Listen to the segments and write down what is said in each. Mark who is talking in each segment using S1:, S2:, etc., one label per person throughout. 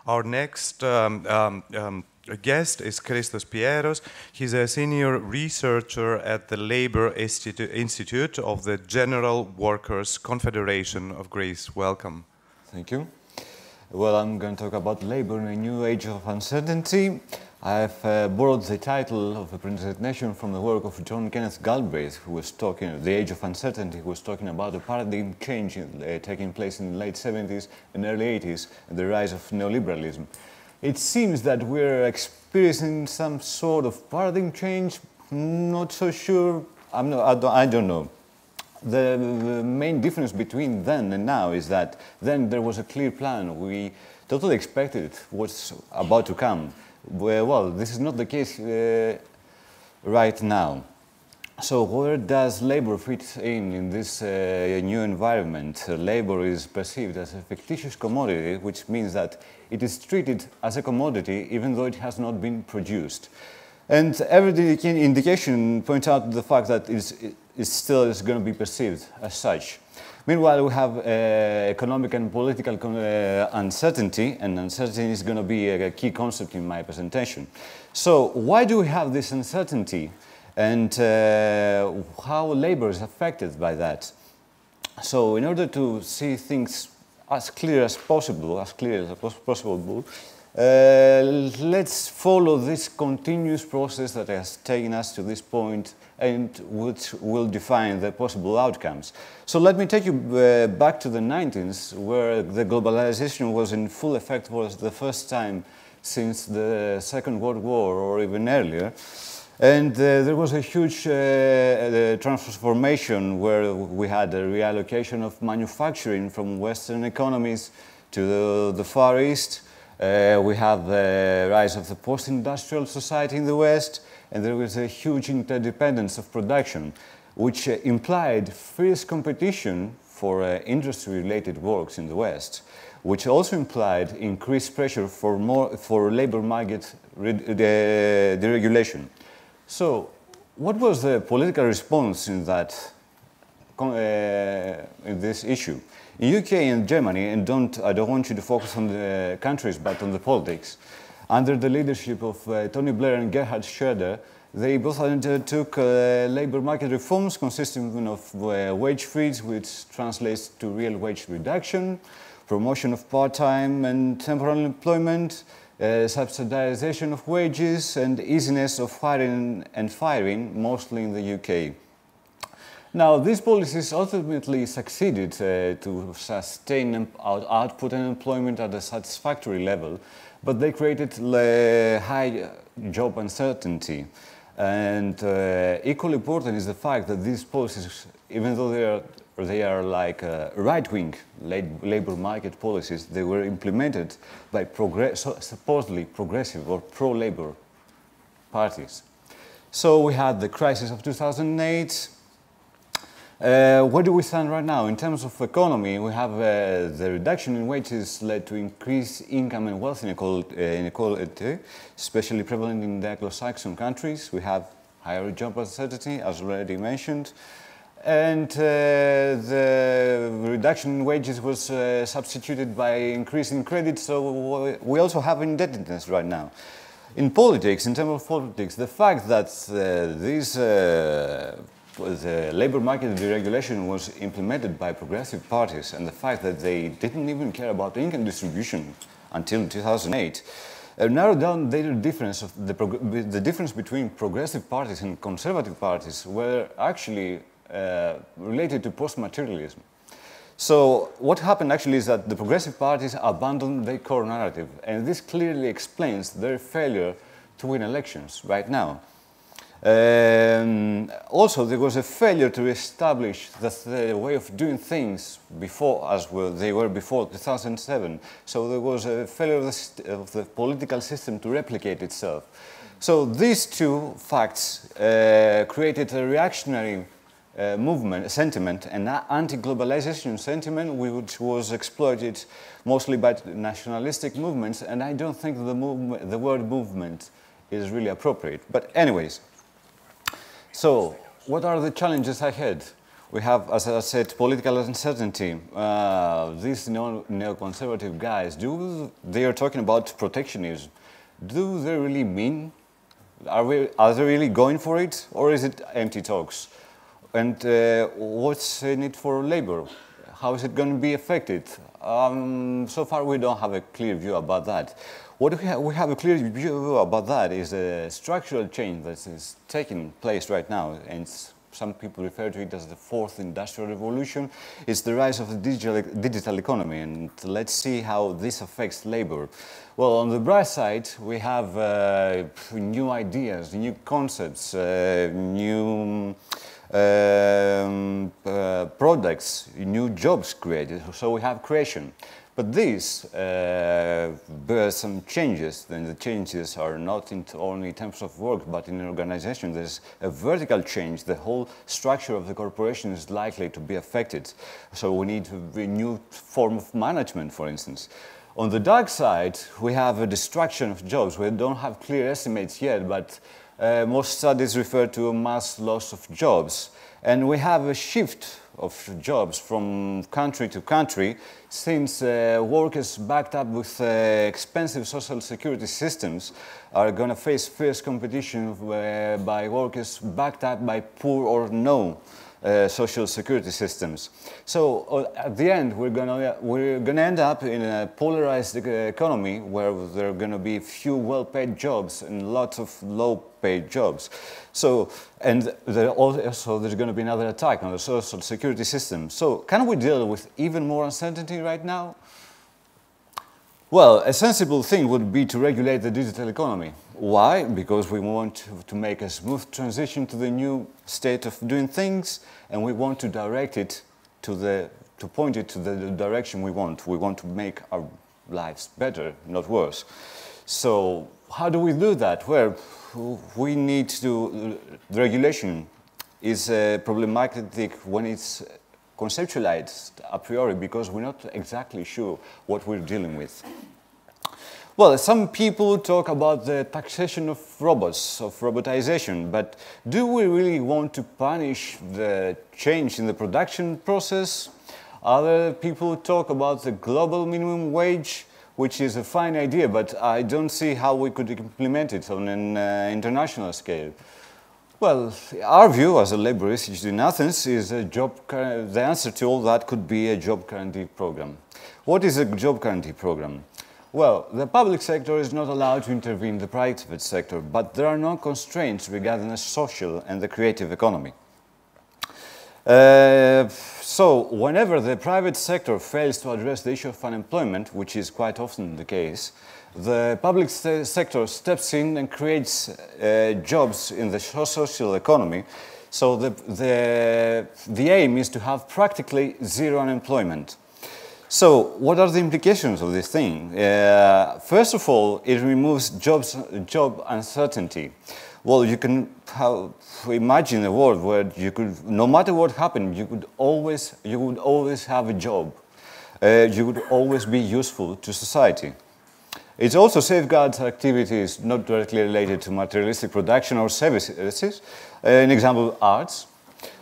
S1: Our next guest is Christos Pieros. He's a senior researcher at the Labor Institute of the General Workers' Confederation of Greece. Welcome.
S2: Thank you. Well, I'm going to talk about labor in a new age of uncertainty. I've borrowed the title of a presentation from the work of John Kenneth Galbraith, who was talking, The Age of Uncertainty, who was talking about a paradigm change taking place in the late 70s and early 80s and the rise of neoliberalism. It seems that we're experiencing some sort of paradigm change. Not so sure. I don't know. The main difference between then and now is that then there was a clear plan. We totally expected what's about to come. Well, this is not the case right now. So where does labor fit in this new environment? Labor is perceived as a fictitious commodity, which means that it is treated as a commodity even though it has not been produced. And every indication points out the fact that it still is going to be perceived as such. Meanwhile, we have economic and political uncertainty, and uncertainty is going to be a key concept in my presentation. So why do we have this uncertainty, and how labor is affected by that? So in order to see things as clear as possible, let's follow this continuous process that has taken us to this point and which will define the possible outcomes. So let me take you back to the 90s, where the globalization was in full effect for the first time since the Second World War, or even earlier. And there was a huge transformation where we had a reallocation of manufacturing from Western economies to the Far East. We have the rise of the post-industrial society in the West, and there was a huge interdependence of production, which implied fierce competition for industry-related works in the West, which also implied increased pressure for labor market deregulation. So, what was the political response in this issue? In UK and Germany, and I don't want you to focus on the countries, but on the politics, under the leadership of Tony Blair and Gerhard Schröder, they both undertook labor market reforms consisting of wage freeze, which translates to real wage reduction, promotion of part-time and temporary employment, subsidization of wages, and easiness of hiring and firing, mostly in the UK. Now, these policies ultimately succeeded to sustain output and employment at a satisfactory level, but they created high job uncertainty. And equally important is the fact that these policies, even though they are like right-wing labor market policies, they were implemented by supposedly progressive or pro-labor parties. So we had the crisis of 2008. Where do we stand right now? In terms of economy, we have the reduction in wages led to increased income and wealth inequality, especially prevalent in the Anglo-Saxon countries. We have higher job uncertainty, as already mentioned. And the reduction in wages was substituted by increasing credit, so we also have indebtedness right now. In politics, in terms of politics, the fact that the labor market deregulation was implemented by progressive parties, and the fact that they didn't even care about income distribution until 2008 narrowed down the difference of the difference between progressive parties and conservative parties were actually related to post-materialism. So what happened actually is that the progressive parties abandoned their core narrative, and this clearly explains their failure to win elections right now. Also, there was a failure to establish the way of doing things before, as they were before 2007. So there was a failure of the political system to replicate itself. So these two facts created a reactionary sentiment, an anti-globalization sentiment, which was exploited mostly by nationalistic movements, and I don't think the word movement is really appropriate. But anyways, so what are the challenges ahead? We have, as I said, political uncertainty. These neoconservative guys, they are talking about protectionism. Do they really mean? Are they really going for it, or is it empty talks? And what's in it for labor? How is it going to be affected? So far, we don't have a clear view about that. What we have a clear view about that is a structural change that is taking place right now, and some people refer to it as the fourth industrial revolution. It's the rise of the digital economy, and let's see how this affects labor. Well, on the bright side, we have new ideas, new concepts, new products, new jobs created, so we have creation. But this bears some changes, and the changes are not only in terms of work, but in organization. There's a vertical change. The whole structure of the corporation is likely to be affected. So we need a new form of management, for instance. On the dark side, we have a destruction of jobs. We don't have clear estimates yet, but most studies refer to a mass loss of jobs. And we have a shift of jobs from country to country, since workers backed up with expensive social security systems are going to face fierce competition by workers backed up by poor or no social security systems. So at the end, we're gonna end up in a polarized economy where there are going to be few well-paid jobs and lots of low-paid jobs. So, and also there's going to be another attack on the social security system. So, can we deal with even more uncertainty right now? Well, a sensible thing would be to regulate the digital economy. Why? Because we want to make a smooth transition to the new state of doing things, and we want to direct it to point it to the direction we want. We want to make our lives better, not worse. So, how do we do that? Well, we need to. The regulation is problematic when it's conceptualized a priori, because we're not exactly sure what we're dealing with. Well, some people talk about the taxation of robots, of robotization, but do we really want to punish the change in the production process? Other people talk about the global minimum wage, which is a fine idea, but I don't see how we could implement it on an international scale. Well, our view as a labor institute in Athens is the answer to all that could be a job guarantee program. What is a job guarantee program? Well, the public sector is not allowed to intervene in the private sector, but there are no constraints regarding the social and the creative economy. So, whenever the private sector fails to address the issue of unemployment, which is quite often the case, the public sector steps in and creates jobs in the social economy. So the aim is to have practically zero unemployment. So what are the implications of this thing? First of all, it removes job uncertainty. Well, you can imagine a world where you could, no matter what happened, you would always have a job. You would always be useful to society. It also safeguards activities not directly related to materialistic production or services, an example, arts.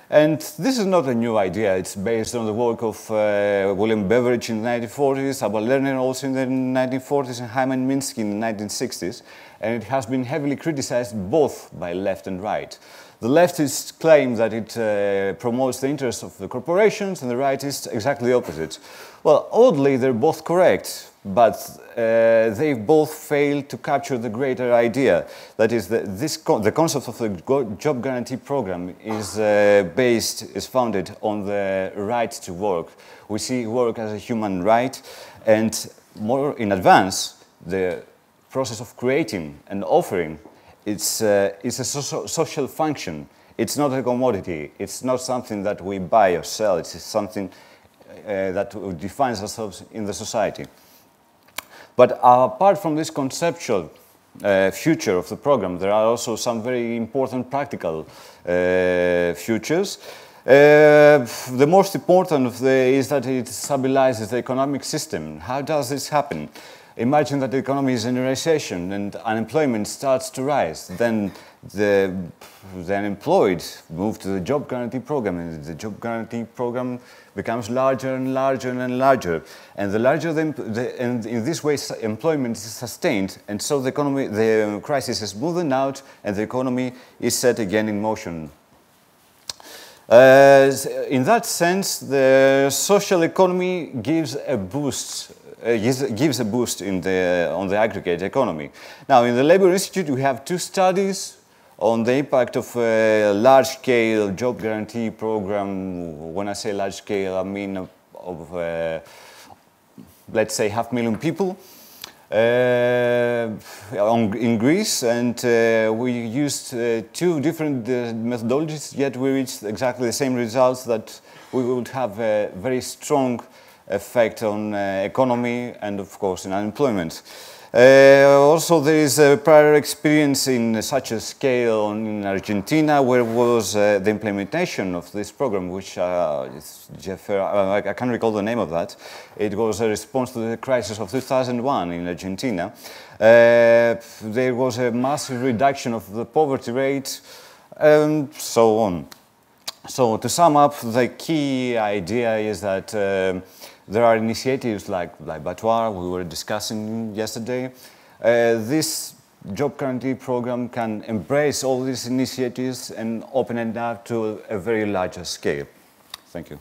S2: And this is not a new idea. It's based on the work of William Beveridge in the 1940s, Abba Lerner also in the 1940s, and Hyman Minsky in the 1960s. And it has been heavily criticized both by left and right. The leftists claim that it promotes the interests of the corporations, and the rightists exactly the opposite. Well, oddly, they're both correct, but they both fail to capture the greater idea. That is, the concept of the job guarantee program is founded on the right to work. We see work as a human right, and more in advance, the process of creating and offering, it's a social function. It's not a commodity. It's not something that we buy or sell. It's something that defines ourselves in the society. But apart from this conceptual future of the program, there are also some very important practical futures. The most important is that it stabilizes the economic system. How does this happen? Imagine that the economy is in a recession and unemployment starts to rise. Then the unemployed move to the job guarantee program, and the job guarantee program becomes larger and larger and larger. And the larger and in this way employment is sustained, and so the crisis is moving out, and the economy is set again in motion. In that sense, the social economy gives a boost. Gives a boost on the aggregate economy. Now, in the Labour Institute, we have 2 studies on the impact of a large-scale job guarantee program. When I say large-scale, I mean of let's say 500,000 people in Greece, and we used 2 different methodologies, yet we reached exactly the same results, that we would have a very strong effect on economy and, of course, in unemployment. Also, there is a prior experience in such a scale in Argentina, where was the implementation of this program, which I can't recall the name of that. It was a response to the crisis of 2001 in Argentina. There was a massive reduction of the poverty rate, and so on. So, to sum up, the key idea is that there are initiatives like Batoir, we were discussing yesterday. This job guarantee program can embrace all these initiatives and open it up to a very larger scale. Thank you.